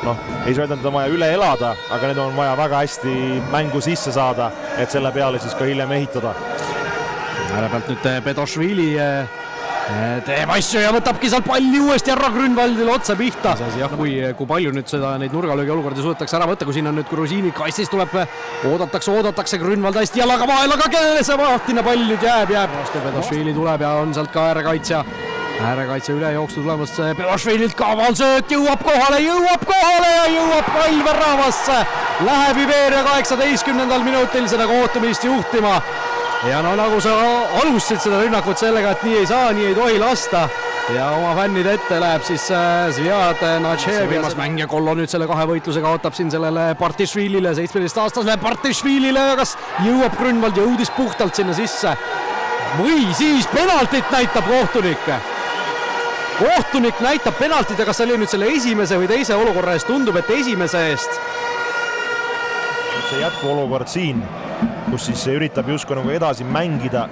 Noh, ei saa öelda, et on vaja üle elada, aga need on vaja väga hästi mängu sisse saada, et selle peale siis ka hiljem ehitada. Ääre pealt nüüd Bedošvili teeb asju ja võtabki sealt palli uuesti ära Grünwaldile otsa pihta. Jah, kui palju nüüd neid nurgalöögi olukordi suudetakse ära võtta, kui siin on nüüd Grusiini kassis tuleb, oodatakse Grünwald hästi jalaga vahel, aga kellele see vahtine pall nüüd jääb. Bedošvili tuleb ja on sealt ka äärekaitse üle jooksu tulemas Bedošvililt kaval sööt, jõuab kohale ja jõuab pall väravasse. Läheb Iberia 18. minutil seda kohtumist juhtima. Ja no nagu sa alustasid seda rünnakut sellega, et nii ei saa, nii ei tohi lasta ja oma fännide ette läheb siis Zviad Nachev. Viimas mängija Kollo nüüd selle kahe võitluse kaotab siin sellele Partišvilile, 17-aastasele Partišvilile, kas jõuab Grünwald, jõudis puhtalt sinna sisse või siis penaltit näitab kohtunik. Kohtunik näitab penaltit, aga see oli nüüd selle esimese või teise olukorra eest, tundub, et esimese eest. See jätku olukord siin, kus siis üritab justkui nagu edasi mängida.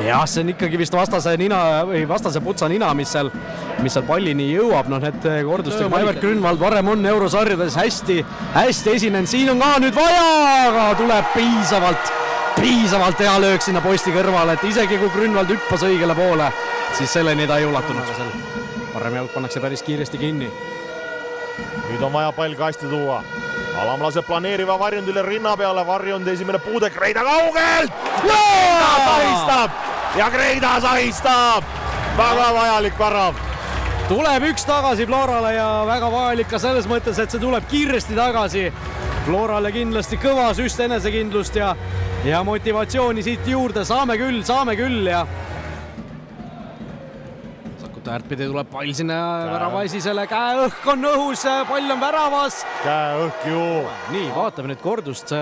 Jah, see on ikkagi vist vastase putsa nina, mis seal pallini jõuab. No need kordustel Aivart Grünwald varem on eurosarjades hästi esinenud. Siin on ka nüüd vaja, aga tuleb piisavalt hea löök sinna posti kõrvale, et isegi kui Grünwald hüppas õigele poole, siis selleni ta ei ulatunud. Varem jalg pannakse päris kiiresti kinni. Nüüd on vaja pall kasti tuua. Alam laseb planeeriva Varjundile rinna peale, Varjund esimene puude, Kreida kaugelt! Kreida sahistab! Väga vajalik värav. Tuleb üks tagasi Florale ja väga vajalik ka selles mõttes, et see tuleb kiiresti tagasi. Florale kindlasti kõva süst enesekindlust ja motivatsiooni siit juurde. Saame küll ja äärtpidi tuleb pall sinna väravaisisele, käe õhk on õhus, pall on väravas. Käe õhk ju. Nii, vaatame nüüd kordust, see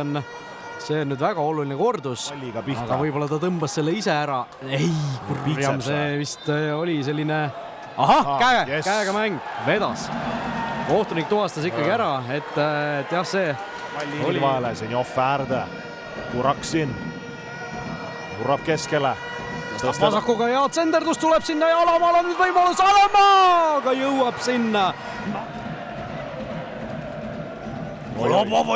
on nüüd väga oluline kordus. Aga võib-olla ta tõmbas selle ise ära. Ei, kurjam, see vist oli selline... käega mäng, vedas. Kohtunik tuvastas ikkagi ära, et jah, see oli vahele, Zenjov äärde. Kuraksin. Kurab keskele. Vasakuga ja tsenderdus tuleb sinna ja Alamaal on nüüd võimalus, Alamaaga jõuab sinna. Kolobov,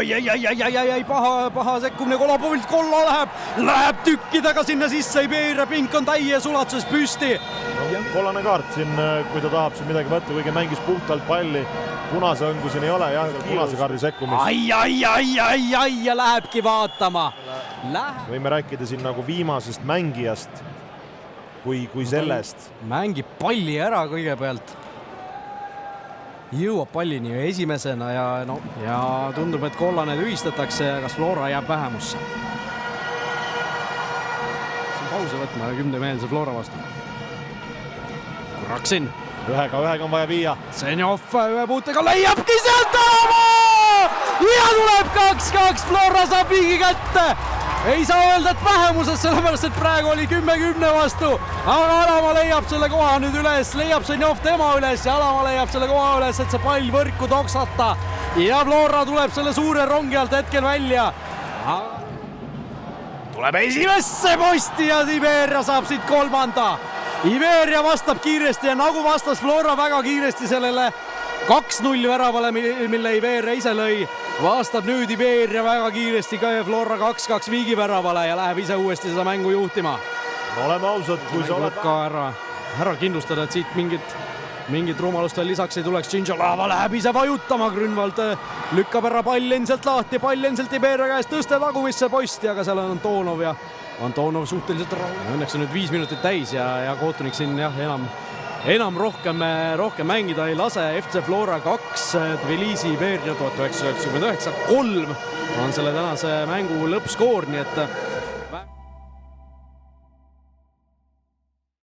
paha sekkumine Kolobovilt, Kollo läheb tükkidega sinna sisse, Iberia pink on täies ulatuses püsti. Kollane kaart siin, kui ta tahab siin midagi võtta, kuigi mängis puhtalt palli, punase õngu siin ei ole, punase kaardi sekkumist. Ja lähebki vaatama. Võime rääkida siin nagu viimasest mängijast, kui sellest. Mängib palli ära kõigepealt. Jõuab pallini esimesena ja tundub, et kollane tühistatakse, kas Flora jääb vähemusse. Siin pause võtma 10-meelse Flora vastu. Kuraksin. Ühega on vaja viia. Zenjov ühe puutega leiabki sealt Alama! Ja tuleb 2-2, Flora saab viigi kätte. Ei saa öelda, et vähemuses, sellepärast, et praegu oli 10-10 vastu, aga Alama leiab selle koha nüüd üles, leiab Zenjov tema üles ja Alama leiab selle koha üles, et see pall võrku toksata ja Flora tuleb selle suure rongi alt hetkel välja. Tuleb esimesse posti ja Iberia saab siit kolmanda. Iberia vastab kiiresti ja nagu vastas Flora väga kiiresti sellele 2-0 väravale, mille Iberia ise lõi, vastab nüüd Iberia väga kiiresti ka Flora 2-2 viigiväravale ja läheb ise uuesti seda mängu juhtima. Oleme ausad, kui sa oled ka ära kindlustada, et siit mingit rumalust veel lisaks ei tuleks. Tšintšolava läheb ise vajutama, Grünwald lükkab ära pall endiselt lahti, pall endiselt Iberia käest tõste tagumisse posti, aga seal on Antonov ja Antonov suhteliselt õnneks on nüüd 5 minutit täis ja kohtunik siin enam rohkem mängida ei lase. FC Flora 2, Tbilisi Iberia 1999-3 on selle tänase mängu lõppskoor, nii et